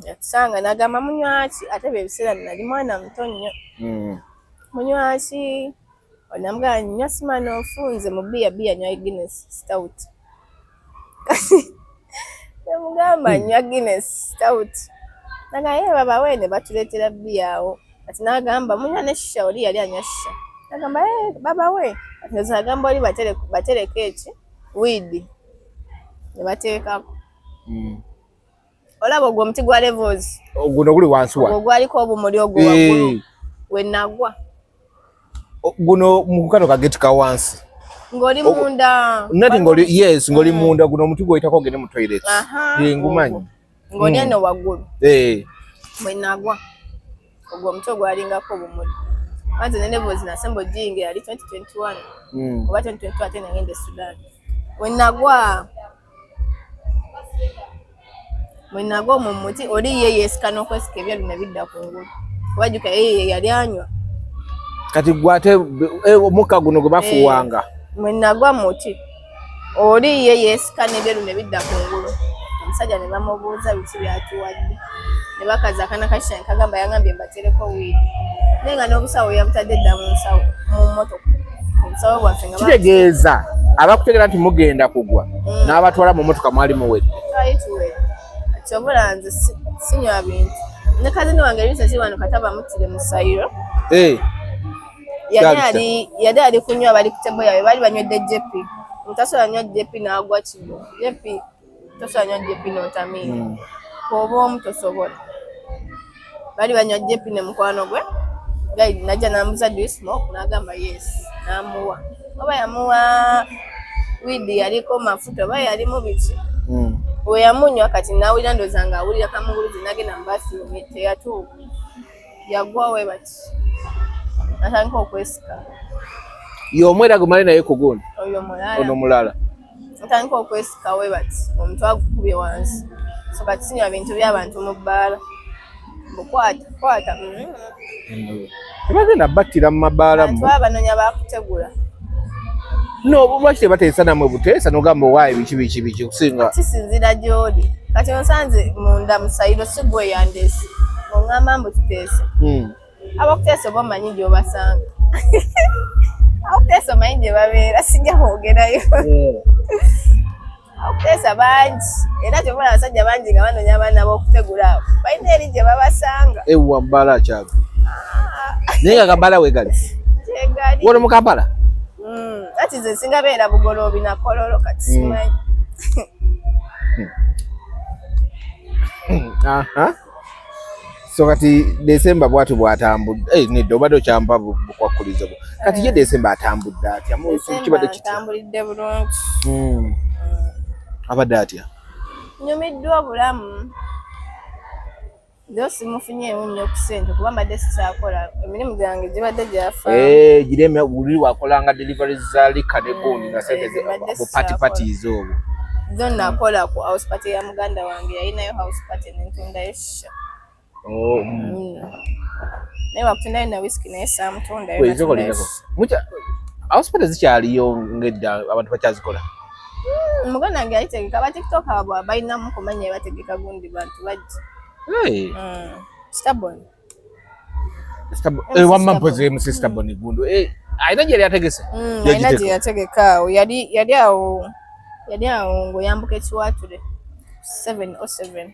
Yatusanga nagamba munywaki ate bebiseera nali mwana muto nnyo. Munywaki onamugamba nywa simano ofunze mu bia nywa Guinness stout. Namugamba nywa Guinness stout. Nagamba baba wene batuletera bia awo. Ati nagamba munywa ne shisha oli yali anywa shisha. Nagamba baba we ati nagamba oli batereka eki weed. Ne bateekako. Olaba ogwo omuti gwa levels. Guno guli wansi wa. Ogwo gwaliko obumuli ogwo waggulu. Wenagwa. Guno mukano kageti ka wansi. Ngoli munda. Nati ngoli yes ngoli munda guno omuti gwoyitako gene mu toilet. Ngumanyi. Ngoli eno waggulu. Wenagwa. Ogwo omuti ogwalingako obumuli. Anze ne levels na sembo jinge yali 2021. Oba 2022 ate nagende Sudan. Wenagwa mu muti oli yeyesikana okwesika ebyalu ne bidda ku ngulu. Wajuka yali anywa. Kati gwate omuka guno gwe bafuwanga. Wenagwa muti oli yeyesikana ebyalu ne bidda ku ngulu. Omusajja ne bamubuuza biki byatuwadde. Ne bakaza akana kashinya kagamba yangambye mbatereko weed. Nenga n'obusawo yabutadde dda mu nsawo mu motoka. Omusawo bwaffe nga kitegeeza abakutegera nti mugenda kugwa n'abatwala mu motoka mwali muwedde. Kyobula nze sinywa bintu. Ne kazini wange ebisa wano kataba mutire mu sayiro. Yali ali kunywa bali ku tebo yawe bali banywedde JP. Mutasobola nywa JP n'agwa kibo. JP tosobola nywa JP n'otamini. Oba omu tosobola. Bali banywa JP ne mukwano gwe. Guide najja namuza do you smoke n'agamba yes. Namuwa. Oba yamuwa weed yaliko mafuta oba yalimu biki. We yamunywa kati nawulira ndoza nga awulira kamunguluzi nagenda mu bathroom teyatuuka. Yagwa we bati. Natandika okwesika. Y'omwera gumale naye ku gundi. Ono mulala. Natandika okwesika we bati. Omuntu agukubye wansi. So kati sinywa bintu by'abantu mu bbaala. Kwata. Bagenda battira mu mabaala mu. Abantu abanonya bakutegula. No, lwaki tebateesa namwe buteesa n'ogamba owaayo biki okusinga. Kisinzira gy'oli. Kati onsanze munda mu sayiro si gwe yandeese. Ng'ongamba mbu tuteese. Abakuteesa oba omanyi gy'obasanga. Abakuteesa omanyi gye babeera sijja kwogerayo. Abakuteesa bangi. Era kyobula abasajja bangi nga banonya abaana b'okutegula abo. Balina eri gye babasanga. Ewa Mbala akyaga. Naye nga Kampala weegali. Kyegali. Wano mu Kampala? Ati nze singa beera Bugoloobi na Kololo kati simanyi. So kati December bwatu bwatambudde. Nedda obadde okyampa bukwakuliza. Kati ye December atambudde atya? Kibadde kitya? Atambulidde bulungi. Abadde atya? Nyumiddwa obulamu. Nze simufunyeewo nnyo ku ssente kuba mbadde sikyakola. Emirimu gyange gibadde gyafa. Gireme buli wakolanga deliveries za lika ne gundi nga ssente mu parties obwo. Zo nakola ku house party ya muganda wange yalinayo house party n'entundayo shisha. Naye wakutundayo na whisky naye saamutundayo. House party zikyaliyo ng'edda abantu bakyazikola? Muganda wange yayitegeka aba TikTok abo balinamu kumanya bategeka gundi bantu bajja. Stubborn. wamma mpoze mu sister Bonigundu aina je yategese aina je yategeka yali awo ngo yambuka ekiwatule 707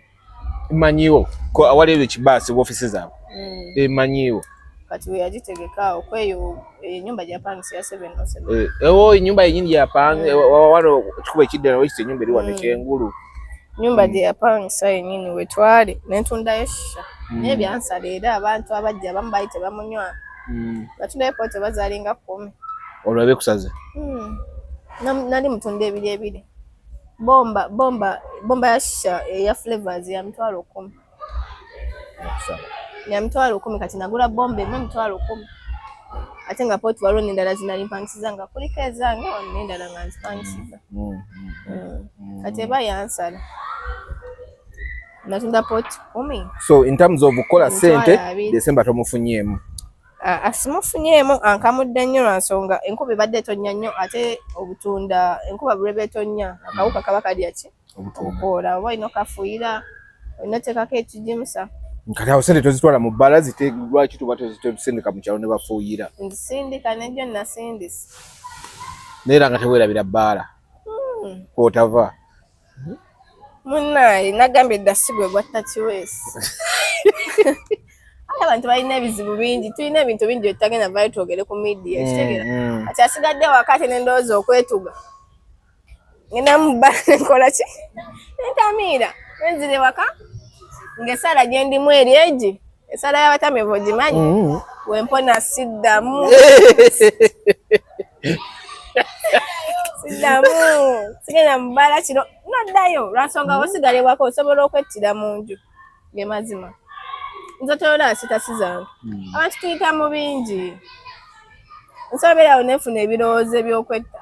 manyiwo ko awali ekibasi offices zabo manyiwo kati we yagitegeka okweyo nyumba ya pangisa ya 707 nyumba yenyini ya pang wano chikuba ekidera wekise nyumba eri wano kyengulu nyumba ya pangisa yenyini wetwale nentunda yesha nebyansala era abantu abajja bambayite bamunywa batunda epote bazalinga 10 olwabe kusaze nali mutunda ebiri bomba yasha ya flavors ya mtwalo 10 ya mtwalo 10 kati nagula bombe mu mtwalo 10 ate nga poti walo nendala zinali mpangisiza nga kulikeza nga nendala nga mpangisiza kati eba yansala natunda poti 10 so in terms of kola sente December tomufunyemu asimufunyemu ankamudde nnyo lwansonga enkuba ebadde tonnya nnyo ate obutunda enkuba bulebe tonnya akawuka kaba kalya ki obukoola oba olina okafuuyira olina teekako ekijimusa kati awo sente tozitwala mu bbala lwaki tuba tozisindika mu kyalo ne bafuuyira nzisindika nejjo nasindisa neera nga teweerabira bbaala kwotava munnaye nagambye dda sigwe gwatta kiweesi abantu balina ebizibu bingi tulina ebintu bingi byetutagenda vayo twogere ku media kitegera kati asigadde wakati nendowooza okwetuga ngenda mu bbala nenkola ki nentamiira nenzire waka ng'essala gye ndimu eri egi essala y'abatamiivu ogimanyi wempona siddamu sigenda mu bbala kino noddayo lwansonga osigalibwako osobola okwettira mu nju gemazima nze tolola sitasi zange abantu tuyita mu bingi nsoberawo nefuna ebirowoozo ebyokwetta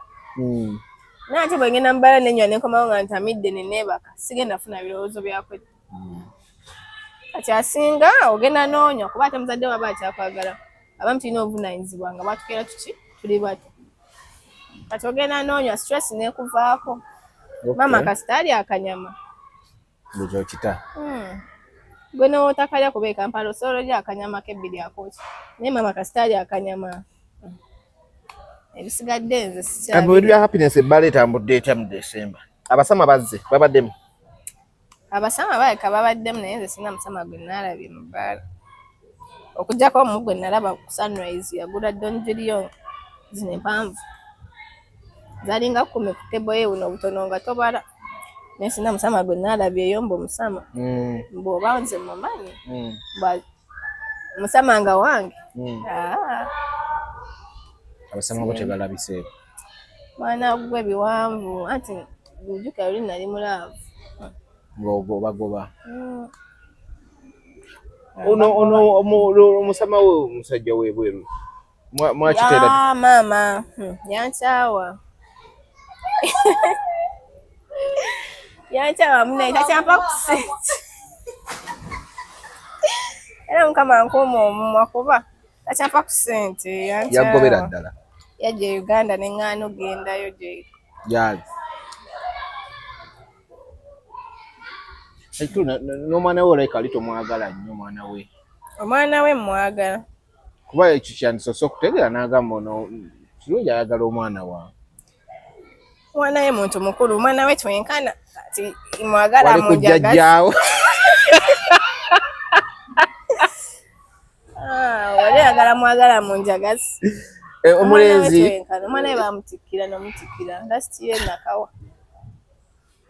naye ate bwe ngenda mu bbala nenywa nenkomawo nga ntamidde neneebaka sigenda funa birowoozo byakwetta kati asinga ogenda n'onywa kuba ate muzadde waba akyakwagala abamu tulina obuvunaanyizibwa nga bwatukeera tuki tuli bato kati ogenda n'onywa stress nekuvaako mama kasita alya akanyama bwekyokita gwe n'otakalya kuba ekampala osobola olya akanyama kebbiri akooki naye mama kasita alya akanyama ebisigadde nze sikyabintu bya happiness ebbala etambudde etya mu December abasama bazze babaddemu abasama baleka babaddemu naye nze sina musama gwe naalabye mu bbaala okugjako omu gwe nalaba ku Sunrise yagula Don Julio zino empanvu zalinga 10 ku tebo ye buno obutono nga tobala naye sina musama gwe naalabye eyomba omusama bw'oba nze mumanyi musama nga wange abasama bo tebalabiseeko mwana gwe biwanvu anti bujuka luli nali mulaavu ngogobagoba ono omusama we omusajja webweru mwakiteera mama yankyawa yankyawa munaye takyampa ku sente era mukama nkuuma omumwa kuba takyampa ku sente yagobera ddala yajja Uganda neŋŋaana ogendayo gye yaali n'omwana we olabika ali tomwagala nnyo omwana we mwagala kuba ekyo kyandisoose okutegeera n'agamba ono kirungi ayagala omwana wange omwana we muntu mukulu omwana we twenkana kati mwagala munjagazi wali ayagala mwagala munjagazi omulenzi omwana we bamutikkira nomutikkira ndasitiye nakawa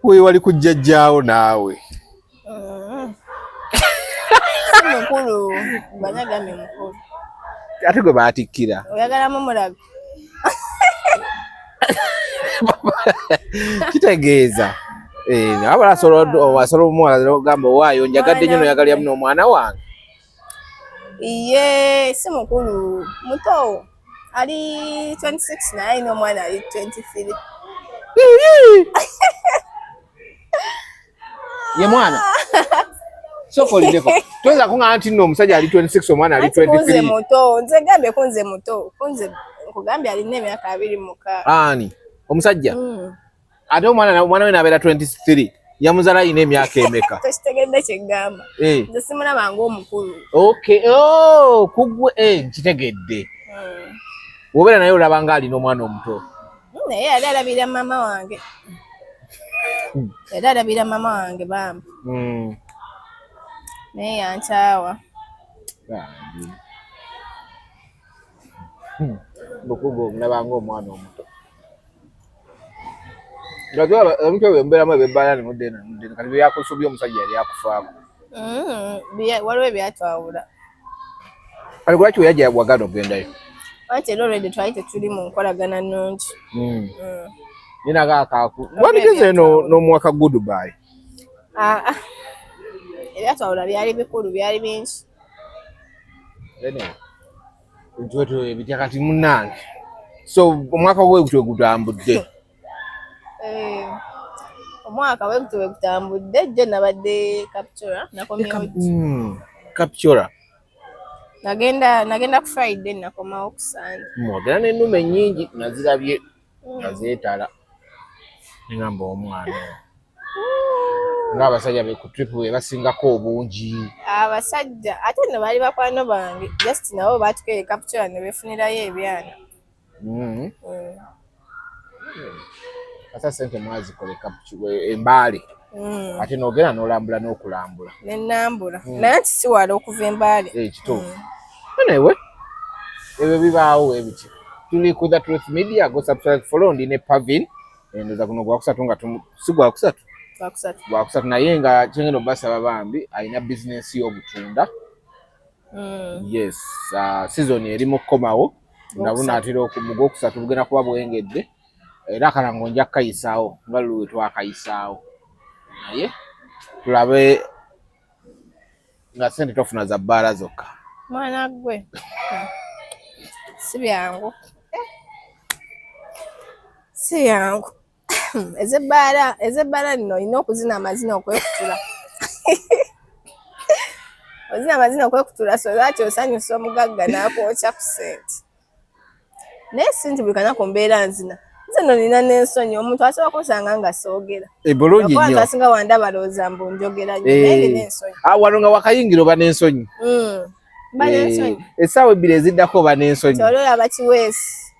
we wali kujjajjaawo naawe si mukulu banyagamye mukulu ate gwe baatikkira oyagalamu mulabe kitegeeza abala asobola omuwala ogamba owaayo njagadde nnyo noyagalira muno omwana wange ye si mukulu muto ali 26 naye alina omwana ali 23 ye mwana sokolideko toyinza kuŋŋaana nti nno omusajja ali 26 omwana ali 23 kunze muto nze gambye kunze muto kunze nkugambye alina emyaka 26 ani omusajja ate omwana we n'abeera 23 Yamuzala ine emyaka emeka. Toshitegedde kyegamba. Nze simulaba ng'omukulu. Okay. Kugwe nkitegedde. Wobeera naye olaba nga alina omwana omuto. Naye yali alabira mama wange. Yali alabira mama wange bambi. Naye yankyawa. Bukugo mulaba ng'omwana omuto. Ngazwa omuntu wemberamu ebbala ne mudde kati byakusobya omusajja yali akufaako. Waliwo ebyatwawula. Kale lwaki weyajja wagana ogendayo? Anti era olwedde twali tetuli mu nkolagana nnungi. Nina kaakaaku. Wabigeze n'omwaka Goodbye? Ebyatwawula byali bikulu, byali bingi. Ntweto ebitya kati munnange. So omwaka bwe gutambudde. Omwaka bwe gutambudde jjo nabadde Captura nakomyewo. Captura. Nagenda ku Friday nakomawo ku Sunday. Mwogera n'ennume ennyingi nazirabye nga zeetala. Ngamba omwana. Ng'abasajja be ku trip we basingako obungi. Abasajja ate nno baali bakwano bange just nabo baatukeye Captura ne beefunirayo ebyana. Asa sente mwazikole embaale. Ate n'ogenda n'olambula n'okulambula. N'ennambula. Naye nti si wala okuva embaale. Kituufu. Anyway, ebyo bibaawo ebiti. Tuli ku The Truth Media, go subscribe, follow ndine Pavin. Ndoza kuno gwakusatu nga si gwakusatu. Gwakusatu naye nga kyengendo basaba bambi alina business y'obutunda. Yes, season eri mu komawo. Ndabona atira okumugo kusatu bugenda kuba bwengedde. Era kalango nja kayisaawo nga luwe twakayisaawo. Naye tulabe nga sente tofuna za bbaala zokka. Mwana gwe. Si byangu. Si yangu. Ezebbaala nno olina okuzina amazina okwekutula. Ozina amazina okwekutula so lwaki osanyusa omugagga n'akwokya ku ssente. Naye si nti buli kanako mbeera nzina. Nze nno nina n'ensonyi omuntu asobola kunsanga nga soogera. Bulungi nnyo. Abantu asinga wandaba balowooza mbu njogera nnyo naye nina ensonyi. Wano nga wakayingira oba n'ensonyi. Mba n'ensonyi. Essaawa ebbiri eziddako oba n'ensonyi. Olwo aba Kiweesi.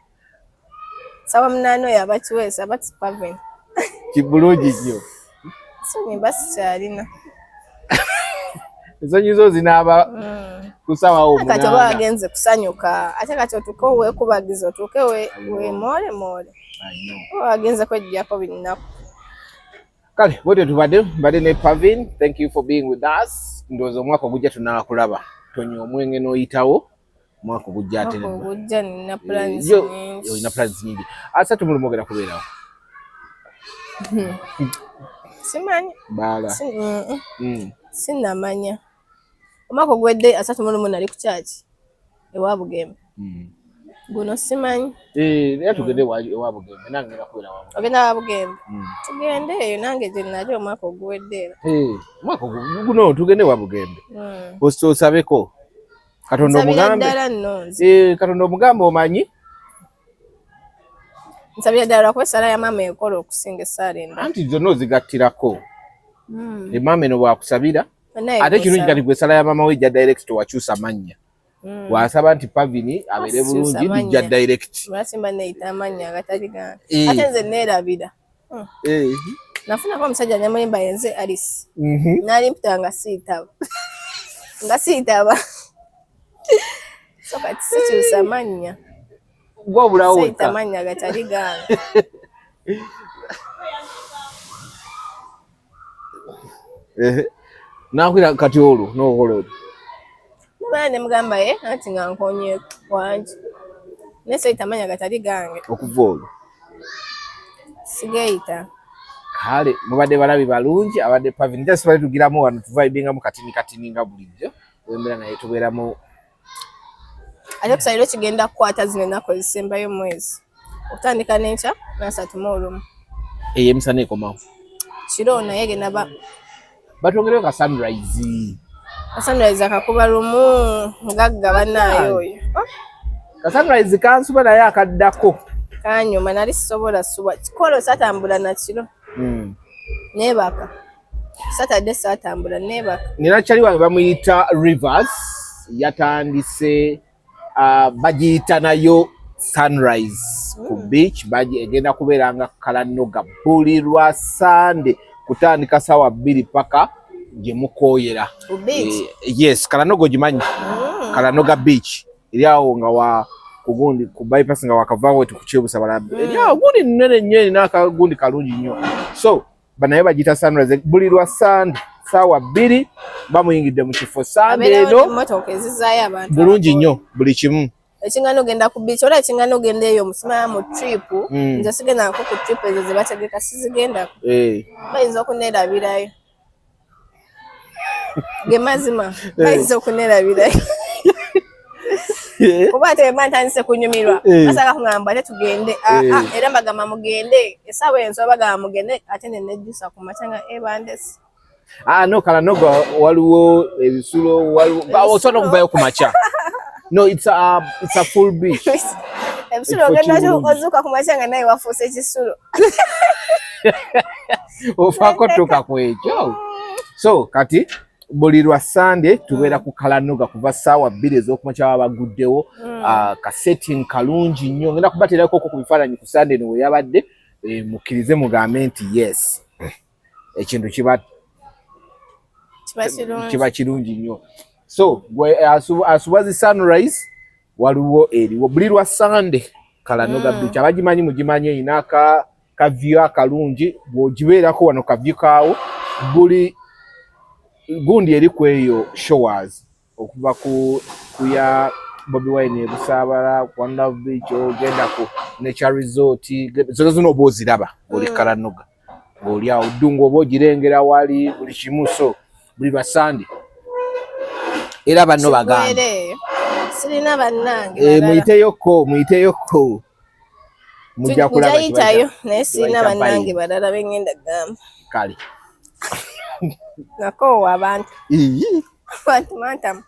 Ssaawa munaana oyo aba Kiweesi aba Pavin. Bulungi nnyo. Ensonyi mba sikyalina. Ensonyi zo zinaaba kusaawa omunaana. Kati oba wagenze kusanyuka ate kati otuuke weekubagiza otuuke weemoole. Oba wagenze kweggyako binnaku. Kale bwetyo tubadde ne Pavin. Thank you for being with us. Ndowooza omwaka ogujja tunakulaba. Tonywa omwenge n'oyitawo. Omwaka ogujja ate ogujja nina plans nyingi. Olina plans nyingi. Asa tumulumu ogenda kubeerawo. Simanyi. Baala. Sinnamanya. Omwaka ogwedde asatu mulumu nali ku kyaki ewa Bugembe. Guno simanyi. Naye tugende ewa Bugembe nange ngenda kubeera wa Bugembe. Ogenda wa Bugembe? Tugende eyo nange gye nali omwaka oguwedde era. Omwaka guno tugende ewa Bugembe. Osabeko. Katonda omugambe. Nsabira ddala nno. Katonda omugambe omanyi. Nsabira ddala lwakuba essaala ya maama ekola okusinga essaala endala. Anti zonna ozigattirako. Maama eno bwakusabira. Ate kirungi kati gwe essaala ya maama we ejja direct wakyusa mannya. Wasaba nti Pavin abeere bulungi lijja direct. Lwaki mba neyita amannya agatali gange. Ate nze neerabira. Nafunako omusajja nyamulimba yenze Alice. Nalimputa nga siitaba. Nga siitaba. So kati sikyusa mannya. Gwabulawo wekka. Siita mannya gatali gange. Nakwira kati olwo n'okola otyo. Mubala ne mugamba ye anti nga nkonye wangi. Naye siita mannya gatali gange. Okuva olwo. Sigeeyita. Kale mubadde balabi balungi abadde Pavin. Nja sibadde tugiramu wano tuvibingamu katini nga bulijjo. Wembeera naye tubeeramu. Ate kusayiro kigenda kukwata zino ennaku ezisembayo mwezi. Okutandika n'enkya n'asatu mu olumu. Emisana ekomawo. Kiro naye genda batwongereyo ka sunrise. Ka sunrise akakuba lumu mugagga bannaayo oyo. Ka sunrise kansuba naye akaddako. Kanyuma nali sisobola suba. Kikolo satambula na kiro. Neebaka. Saturday satambula nebaka. Nina chali wange bamuyita Rivers yatandise bagiyita nayo Sunrise ku beach egenda kubeera nga Kalanoga buli lwa Sunday kutandika sawa 2 paka gye mukooyera. Yes, Kalanoga ogimanyi. Kalanoga beach eri awo nga wa kugundi ku bypass nga wakavaawo wetu ku Kyebusabala. Eri awo gundi nnene nnyo n'akagundi kalungi nnyo. So banaye bagiyita Sunrise buli lwa Sunday sawa 2 bamuyingidde mu kifo Sunday eno bulungi nnyo buli kimu. Ekingano genda ku beach ola ekingano genda eyo musima mu trip nze sigenda ko ku trip ezo ze bategeka sizigenda bayinza okuneerabirayo ge mazima bayinza okuneerabirayo kuba ate bantandise kunyumirwa basaka kungamba tetugende era bagamba mugende esawa enzo bagamba mugende ate nenejjusa ku matanga ebandesi no Kalanoga waliwo ebisulo waliwo osobola okuvayo ku macha. No, it's a full beach. Ebisulo genda ozuka ku machanga naye wafuuse ekisulo. Ofaako tuka ku ekyo. So kati buli lwa Sunday tubeera ku Kalanoga kuva ssaawa 2 ez'okumakya abaguddewo ka setting kalungi nnyo. Ngenda kubateerako ku bifaananyi ku Sunday no we yabadde mukkirize mugambe nti yes ekintu kiba kirungi nnyo. So asubazi Sunrise waliwo eriwo buli lwa Sunday Kalanoga beach abagimanyi mugimanyi erina ka view akalungi bw'ogibeerako wano ka view kaawo buli gundi eri ku eyo showers okuva ku ya Bobi Wine Busaabala One Love Beach ogenda ku Nature Resort zino oba oziraba buli Kalanoga ng'oli awo ddungu oba ogirengera wali buli kimu. So buli lwa Sunday era banno bagambe sirina bannange muyiteyoko mujja kulaba kiyitayo naye sirina bannange balala bengenda gamba kale nakoowa abantu bantu mantamu